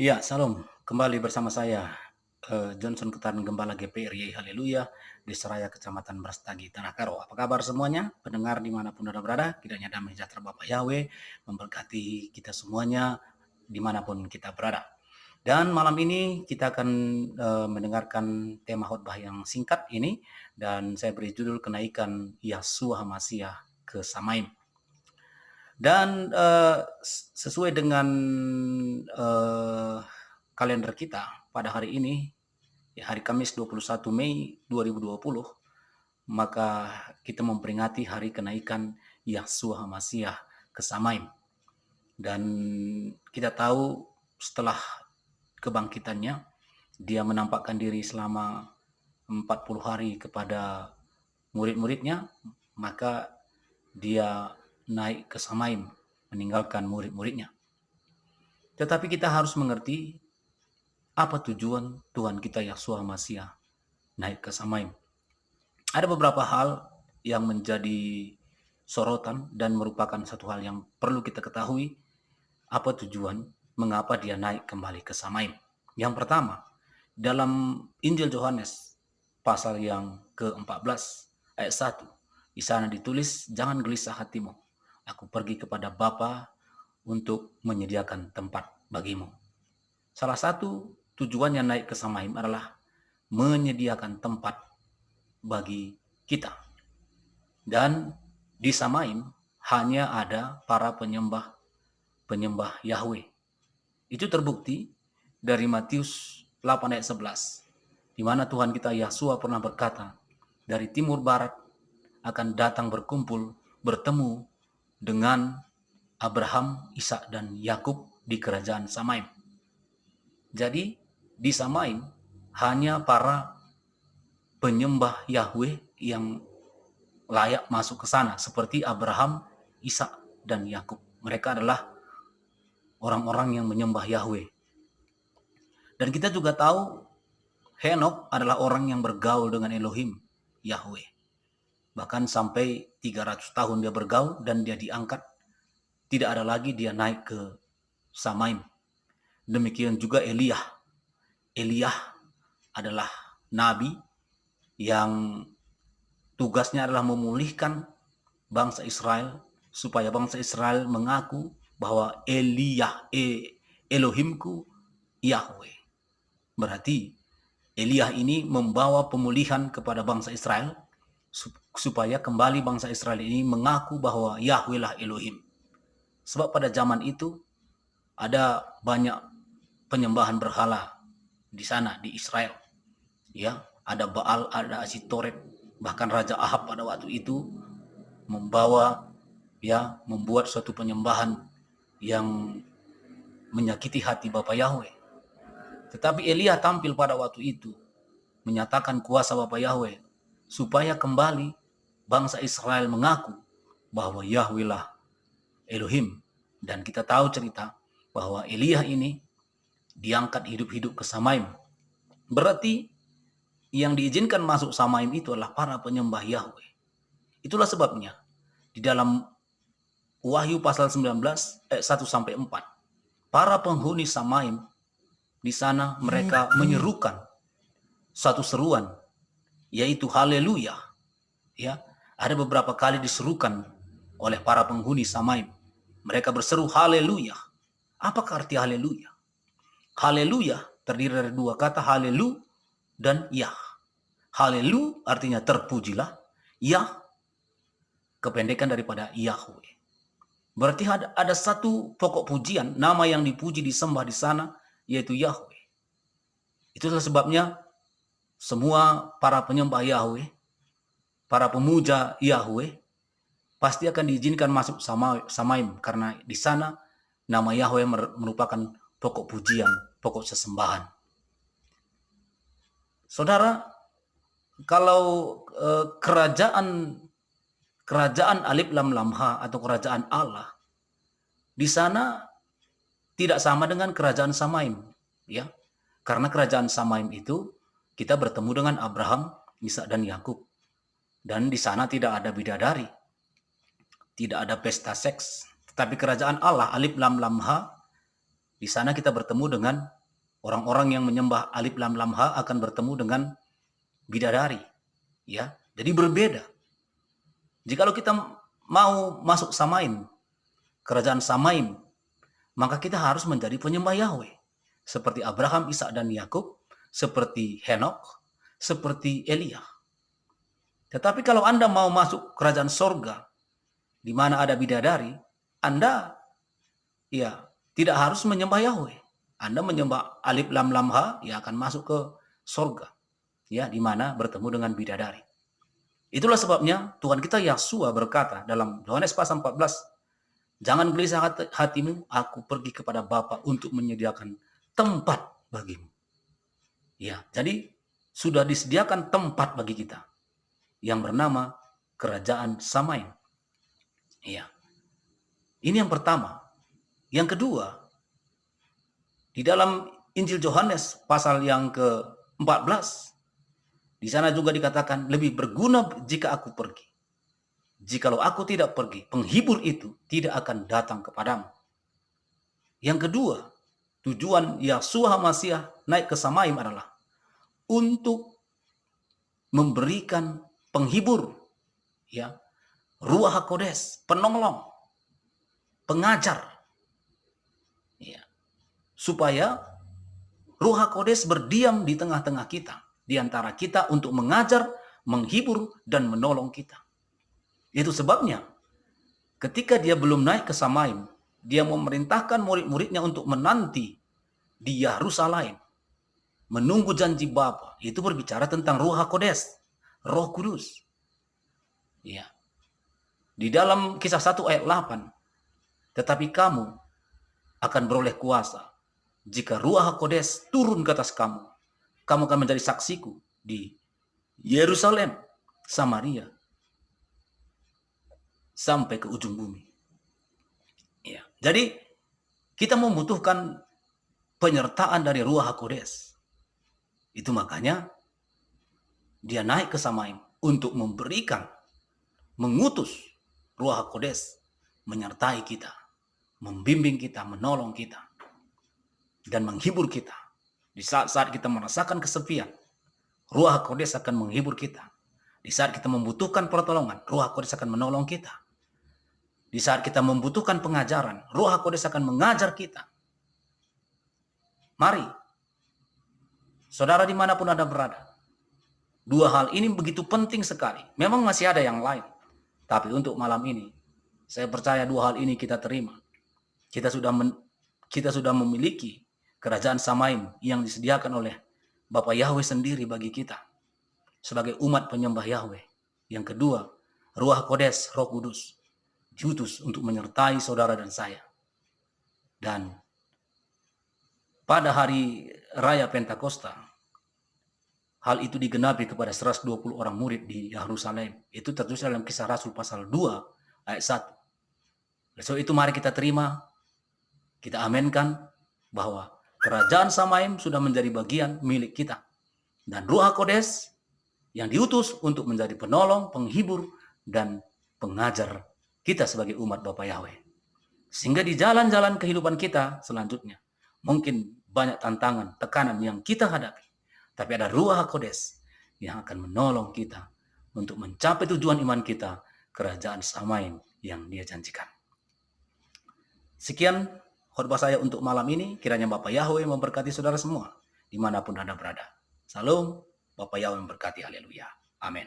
Iya, salam. Kembali bersama saya, Johnson Ketaran Gembala GPRY Haleluya di Seraya Kecamatan Brastagi, Tanah Karo. Apa kabar semuanya? Pendengar dimanapun Anda berada, kiranya damai sejahtera Bapak Yahweh memberkati kita semuanya dimanapun kita berada. Dan malam ini kita akan mendengarkan tema khotbah yang singkat ini, dan saya beri judul Kenaikan Yahshua Hamasyah ke Samaim. Dan sesuai dengan kalender kita pada hari ini, ya, hari Kamis 21 Mei 2020, maka kita memperingati hari kenaikan Yahshua Hamasyah ke Samaim. Dan kita tahu setelah kebangkitannya, dia menampakkan diri selama 40 hari kepada murid-muridnya, maka dia naik ke Samaim, meninggalkan murid-muridnya. Tetapi kita harus mengerti apa tujuan Tuhan kita Yahshua Hamasyah naik ke Samaim. Ada beberapa hal yang menjadi sorotan dan merupakan satu hal yang perlu kita ketahui, apa tujuan mengapa dia naik kembali ke Samaim. Yang pertama, dalam Injil Yohanes pasal yang ke-14 ayat 1, di sana ditulis, jangan gelisah hatimu, aku pergi kepada Bapa untuk menyediakan tempat bagimu. Salah satu tujuannya naik ke Samaim adalah menyediakan tempat bagi kita. Dan di Samaim hanya ada para penyembah Yahweh. Itu terbukti dari Matius 8 ayat 11, di mana Tuhan kita Yahshua pernah berkata, dari timur barat akan datang berkumpul, bertemu dengan Abraham, Ishak, dan Yakub di kerajaan Samaim. Jadi di Samaim hanya para penyembah Yahweh yang layak masuk ke sana, seperti Abraham, Ishak, dan Yakub. Mereka adalah orang-orang yang menyembah Yahweh. Dan kita juga tahu Henok adalah orang yang bergaul dengan Elohim, Yahweh. Bahkan sampai 300 tahun dia bergaul dan dia diangkat. Tidak ada lagi dia naik ke Samaim. Demikian juga Elia adalah nabi yang tugasnya adalah memulihkan bangsa Israel, supaya bangsa Israel mengaku bahwa Elohimku Yahweh. Berarti Elia ini membawa pemulihan kepada bangsa Israel, supaya kembali bangsa Israel ini mengaku bahwa Yahweh lah Elohim. Sebab pada zaman itu ada banyak penyembahan berhala di sana, di Israel. Ya, ada Baal, ada Asitoret, bahkan Raja Ahab pada waktu itu membuat suatu penyembahan yang menyakiti hati Bapa Yahweh. Tetapi Elia tampil pada waktu itu menyatakan kuasa Bapa Yahweh, supaya kembali bangsa Israel mengaku bahwa Yahweh lah Elohim. Dan kita tahu cerita bahwa Elia ini diangkat hidup-hidup ke Samaim. Berarti yang diizinkan masuk Samaim itu adalah para penyembah Yahweh. Itulah sebabnya di dalam Wahyu pasal 19 ayat 1 sampai 4, para penghuni Samaim di sana mereka menyerukan satu seruan, yaitu haleluya. Ya, ada beberapa kali diserukan oleh para penghuni Samaim. Mereka berseru haleluya. Apakah arti haleluya? Haleluya terdiri dari dua kata, halelu dan yah. Halelu artinya terpujilah, yah kependekan daripada Yahweh. Berarti ada satu pokok pujian, nama yang dipuji disembah di sana, yaitu Yahweh. Itulah sebabnya semua para penyembah Yahweh, para pemuja Yahweh, pasti akan diizinkan masuk Samaim, karena di sana nama Yahweh merupakan pokok pujian, pokok sesembahan. Saudara, kalau kerajaan Alif Lam Lam Ha atau kerajaan Allah di sana tidak sama dengan kerajaan Samaim, ya. Karena kerajaan Samaim itu kita bertemu dengan Abraham, Ishak, dan Yakub. Dan di sana tidak ada bidadari, tidak ada pesta seks. Tetapi kerajaan Allah Alif Lam Lam Ha Di sana kita bertemu dengan orang-orang yang menyembah alif lam lam ha akan bertemu dengan bidadari. Ya, jadi berbeda. Jikalau kita mau masuk Samaim, kerajaan Samaim, maka kita harus menjadi penyembah Yahweh. Seperti Abraham, Ishak dan Yakub, seperti Henok, seperti Elia. Tetapi kalau Anda mau masuk kerajaan sorga, di mana ada bidadari, Anda ya tidak harus menyembah Yahweh. Anda menyembah alif lam lam ha, ya akan masuk ke sorga, ya di mana bertemu dengan bidadari. Itulah sebabnya Tuhan kita Yahshua berkata dalam Yohanes pasal 14, jangan gelisah hatimu, aku pergi kepada Bapa untuk menyediakan tempat bagimu. Ya, jadi sudah disediakan tempat bagi kita yang bernama kerajaan Samaim. Ya. Ini yang pertama. Yang kedua, di dalam Injil Yohanes pasal yang ke-14, di sana juga dikatakan lebih berguna jika aku pergi. Jikalau aku tidak pergi, penghibur itu tidak akan datang kepadamu. Yang kedua, tujuan Yahshua Masiah naik ke Samaim adalah untuk memberikan penghibur, ya, Ruach HaKodes, penolong, pengajar, ya, supaya Ruach HaKodes berdiam di tengah-tengah kita, di antara kita untuk mengajar, menghibur, dan menolong kita. Itu sebabnya ketika dia belum naik ke Samaim, dia memerintahkan murid-muridnya untuk menanti di Yerusalem, menunggu janji Bapa. Itu berbicara tentang Ruach HaKodes, Roh Kudus. Ya. Di dalam Kisah 1 ayat 8, tetapi kamu akan beroleh kuasa jika Ruach HaKodes turun ke atas kamu. Kamu akan menjadi saksiku di Yerusalem, Samaria, sampai ke ujung bumi. Ya. Jadi kita membutuhkan penyertaan dari Ruach HaKodes. Itu makanya dia naik ke Samaim untuk memberikan, mengutus Ruach HaKodes menyertai kita, membimbing kita, menolong kita, dan menghibur kita. Di saat-saat kita merasakan kesepian, Ruach HaKodes akan menghibur kita. Di saat kita membutuhkan pertolongan, Ruach HaKodes akan menolong kita. Di saat kita membutuhkan pengajaran, Ruach HaKodes akan mengajar kita. Mari, saudara dimanapun Anda berada, dua hal ini begitu penting sekali. Memang masih ada yang lain, tapi untuk malam ini, saya percaya dua hal ini kita terima. Kita sudah memiliki kerajaan Samaim yang disediakan oleh Bapa Yahweh sendiri bagi kita sebagai umat penyembah Yahweh. Yang kedua, Ruach HaKodes, Roh Kudus, diutus untuk menyertai saudara dan saya. Dan pada hari raya Pentakosta, hal itu digenapi kepada 120 orang murid di Yerusalem. Itu tertulis dalam Kisah Rasul pasal 2 ayat 1. So itu mari kita terima, kita amenkan bahwa kerajaan Samaim sudah menjadi bagian milik kita. Dan Ruach HaKodes yang diutus untuk menjadi penolong, penghibur, dan pengajar kita sebagai umat Bapa Yahweh. Sehingga di jalan-jalan kehidupan kita selanjutnya, mungkin banyak tantangan, tekanan yang kita hadapi. Tapi ada Ruach HaKodes yang akan menolong kita untuk mencapai tujuan iman kita, kerajaan Samaim yang Dia janjikan. Sekian khotbah saya untuk malam ini. Kiranya Bapa Yahweh memberkati saudara semua dimanapun Anda berada. Salam, Bapa Yahweh memberkati. Haleluya. Amin.